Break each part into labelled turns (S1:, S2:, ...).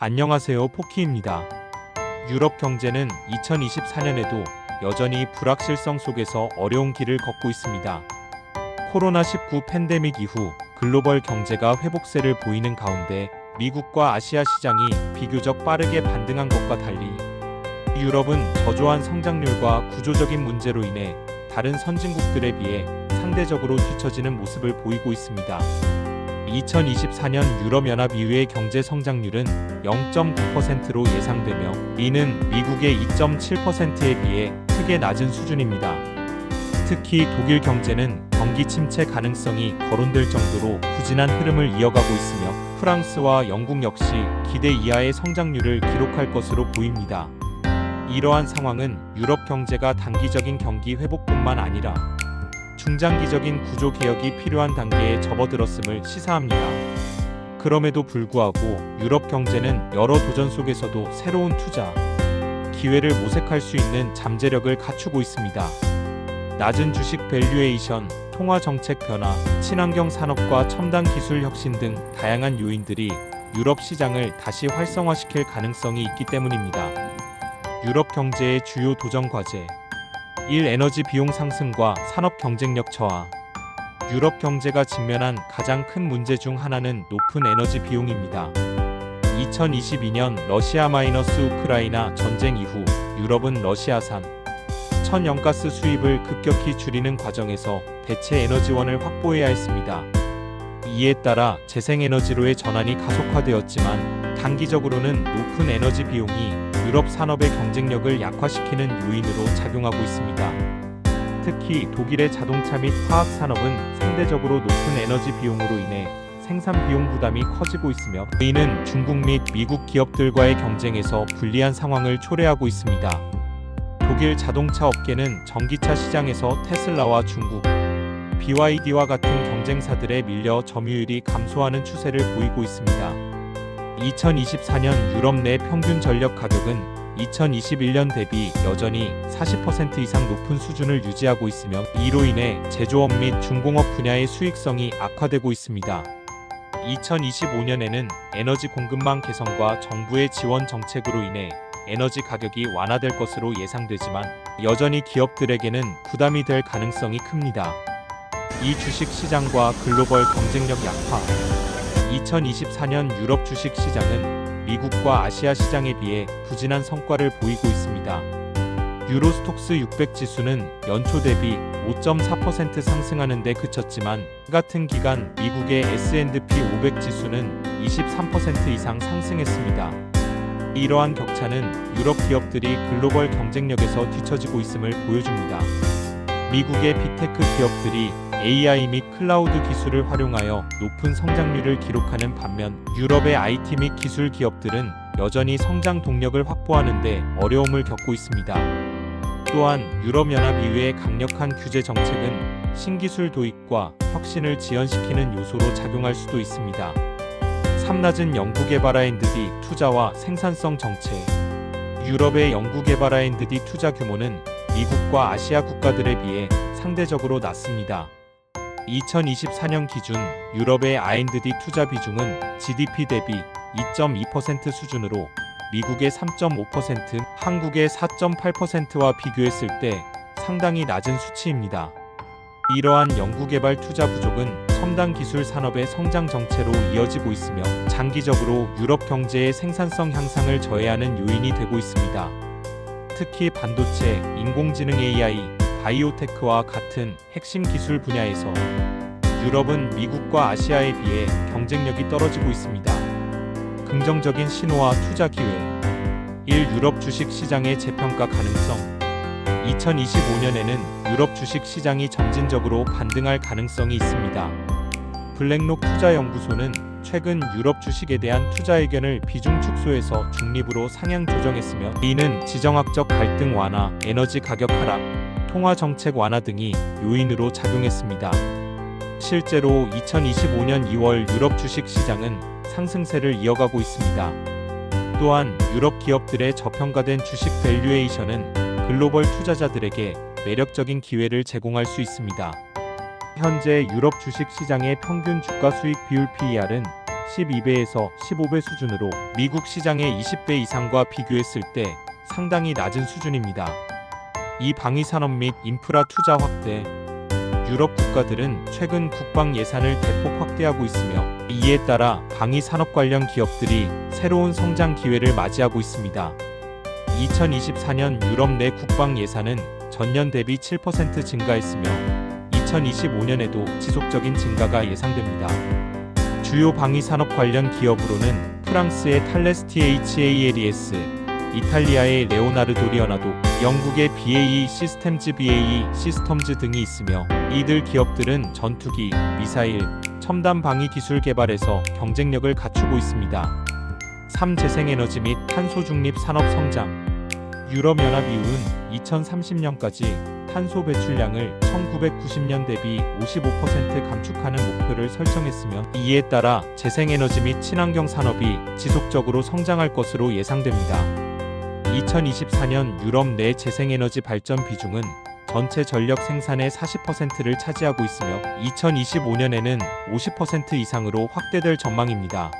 S1: 안녕하세요, 포키입니다. 유럽 경제는 2024년에도 여전히 불확실성 속에서 어려운 길을 걷고 있습니다. 코로나19 팬데믹 이후 글로벌 경제가 회복세를 보이는 가운데 미국과 아시아 시장이 비교적 빠르게 반등한 것과 달리 유럽은 저조한 성장률과 구조적인 문제로 인해 다른 선진국들에 비해 상대적으로 뒤처지는 모습을 보이고 있습니다. 2024년 유럽연합 EU의 경제 성장률은 0.9%로 예상되며 이는 미국의 2.7%에 비해 크게 낮은 수준입니다. 특히 독일 경제는 경기 침체 가능성이 거론될 정도로 부진한 흐름을 이어가고 있으며 프랑스와 영국 역시 기대 이하의 성장률을 기록할 것으로 보입니다. 이러한 상황은 유럽 경제가 단기적인 경기 회복뿐만 아니라 중장기적인 구조 개혁이 필요한 단계에 접어들었음을 시사합니다. 그럼에도 불구하고 유럽 경제는 여러 도전 속에서도 새로운 투자 기회를 모색할 수 있는 잠재력을 갖추고 있습니다. 낮은 주식 밸류에이션, 통화 정책 변화, 친환경 산업과 첨단 기술 혁신 등 다양한 요인들이 유럽 시장을 다시 활성화시킬 가능성이 있기 때문입니다. 유럽 경제의 주요 도전 과제 1. 에너지 비용 상승과 산업 경쟁력 저하. 유럽 경제가 직면한 가장 큰 문제 중 하나는 높은 에너지 비용입니다. 2022년 러시아-우크라이나 전쟁 이후 유럽은 러시아산 천연가스 수입을 급격히 줄이는 과정에서 대체 에너지원을 확보해야 했습니다. 이에 따라 재생에너지로의 전환이 가속화되었지만 단기적으로는 높은 에너지 비용이 유럽 산업의 경쟁력을 약화시키는 요인으로 작용하고 있습니다. 특히 독일의 자동차 및 화학 산업은 상대적으로 높은 에너지 비용으로 인해 생산 비용 부담이 커지고 있으며 이는 중국 및 미국 기업들과의 경쟁에서 불리한 상황을 초래하고 있습니다. 독일 자동차 업계는 전기차 시장에서 테슬라와 중국, BYD와 같은 경쟁사들에 밀려 점유율이 감소하는 추세를 보이고 있습니다. 2024년 유럽 내 평균 전력 가격은 2021년 대비 여전히 40% 이상 높은 수준을 유지하고 있으며 이로 인해 제조업 및 중공업 분야의 수익성이 악화되고 있습니다. 2025년에는 에너지 공급망 개선과 정부의 지원 정책으로 인해 에너지 가격이 완화될 것으로 예상되지만 여전히 기업들에게는 부담이 될 가능성이 큽니다. 이 주식 시장과 글로벌 경쟁력 약화 2024년 유럽 주식 시장은 미국과 아시아 시장에 비해 부진한 성과를 보이고 있습니다. 유로스톡스 600 지수는 연초 대비 5.4% 상승하는 데 그쳤지만 같은 기간 미국의 S&P 500 지수는 23% 이상 상승했습니다. 이러한 격차는 유럽 기업들이 글로벌 경쟁력에서 뒤처지고 있음을 보여줍니다. 미국의 빅테크 기업들이 AI 및 클라우드 기술을 활용하여 높은 성장률을 기록하는 반면 유럽의 IT 및 기술 기업들은 여전히 성장 동력을 확보하는 데 어려움을 겪고 있습니다. 또한 유럽연합 EU의 강력한 규제 정책은 신기술 도입과 혁신을 지연시키는 요소로 작용할 수도 있습니다. 3. 낮은 연구개발 R&D 투자와 생산성 정체. 유럽의 연구개발 R&D 투자 규모는 미국과 아시아 국가들에 비해 상대적으로 낮습니다. 2024년 기준 유럽의 R&D 투자 비중은 GDP 대비 2.2% 수준으로 미국의 3.5%, 한국의 4.8%와 비교했을 때 상당히 낮은 수치입니다. 이러한 연구개발 투자 부족은 첨단 기술 산업의 성장 정체로 이어지고 있으며 장기적으로 유럽 경제의 생산성 향상을 저해하는 요인이 되고 있습니다. 특히 반도체, 인공지능 AI, 바이오테크와 같은 핵심 기술 분야에서 유럽은 미국과 아시아에 비해 경쟁력이 떨어지고 있습니다. 긍정적인 신호와 투자 기회 1. 유럽 주식 시장의 재평가 가능성 2025년에는 유럽 주식 시장이 점진적으로 반등할 가능성이 있습니다. 블랙록 투자연구소는 최근 유럽 주식에 대한 투자 의견을 비중 축소해서 중립으로 상향 조정했으며 이는 지정학적 갈등 완화, 에너지 가격 하락, 통화 정책 완화 등이 요인으로 작용했습니다. 실제로 2025년 2월 유럽 주식 시장은 상승세를 이어가고 있습니다. 또한 유럽 기업들의 저평가된 주식 밸류에이션은 글로벌 투자자들에게 매력적인 기회를 제공할 수 있습니다. 현재 유럽 주식 시장의 평균 주가 수익 비율 PER은 12배에서 15배 수준으로 미국 시장의 20배 이상과 비교했을 때 상당히 낮은 수준입니다. 이 방위 산업 및 인프라 투자 확대, 유럽 국가들은 최근 국방 예산을 대폭 확대하고 있으며 이에 따라 방위 산업 관련 기업들이 새로운 성장 기회를 맞이하고 있습니다. 2024년 유럽 내 국방 예산은 전년 대비 7% 증가했으며 2025년에도 지속적인 증가가 예상됩니다. 주요 방위 산업 관련 기업으로는 프랑스의 탈레스 THALES, 이탈리아의 레오나르도 리어나도, 영국의 BAE 시스템즈 BAE 시스템즈 등이 있으며 이들 기업들은 전투기, 미사일, 첨단 방위 기술 개발에서 경쟁력을 갖추고 있습니다. 3. 재생에너지 및 탄소 중립 산업 성장. 유럽연합EU는 2030년까지 탄소 배출량을 1990년 대비 55% 감축하는 목표를 설정했으며 이에 따라 재생에너지 및 친환경 산업이 지속적으로 성장할 것으로 예상됩니다. 2024년 유럽 내 재생에너지 발전 비중은 전체 전력 생산의 40%를 차지하고 있으며 2025년에는 50% 이상으로 확대될 전망입니다.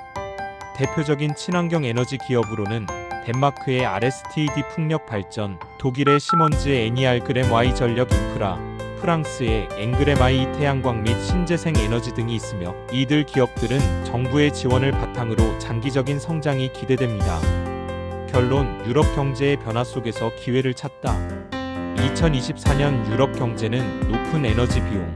S1: 대표적인 친환경 에너지 기업으로는 덴마크의 RSTD 풍력 발전, 독일의 시먼즈 애니알그램 Y 전력 인프라, 프랑스의 앵그램 I 태양광 및 신재생 에너지 등이 있으며 이들 기업들은 정부의 지원을 바탕으로 장기적인 성장이 기대됩니다. 결론, 유럽 경제의 변화 속에서 기회를 찾다. 2024년 유럽 경제는 높은 에너지 비용,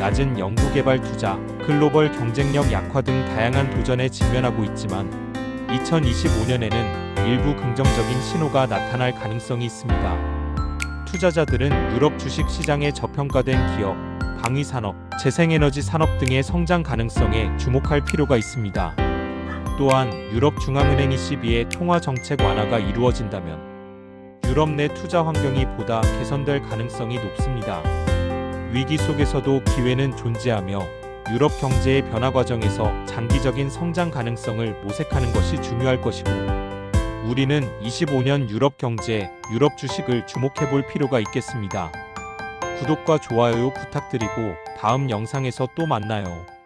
S1: 낮은 연구개발 투자, 글로벌 경쟁력 약화 등 다양한 도전에 직면하고 있지만 2025년에는 일부 긍정적인 신호가 나타날 가능성이 있습니다. 투자자들은 유럽 주식 시장의 저평가된 기업, 방위산업, 재생에너지 산업 등의 성장 가능성에 주목할 필요가 있습니다. 또한 유럽 중앙은행 ECB의 통화 정책 완화가 이루어진다면 유럽 내 투자 환경이 보다 개선될 가능성이 높습니다. 위기 속에서도 기회는 존재하며 유럽 경제의 변화 과정에서 장기적인 성장 가능성을 모색하는 것이 중요할 것이고 우리는 25년 유럽 경제, 유럽 주식을 주목해 볼 필요가 있겠습니다. 구독과 좋아요 부탁드리고 다음 영상에서 또 만나요.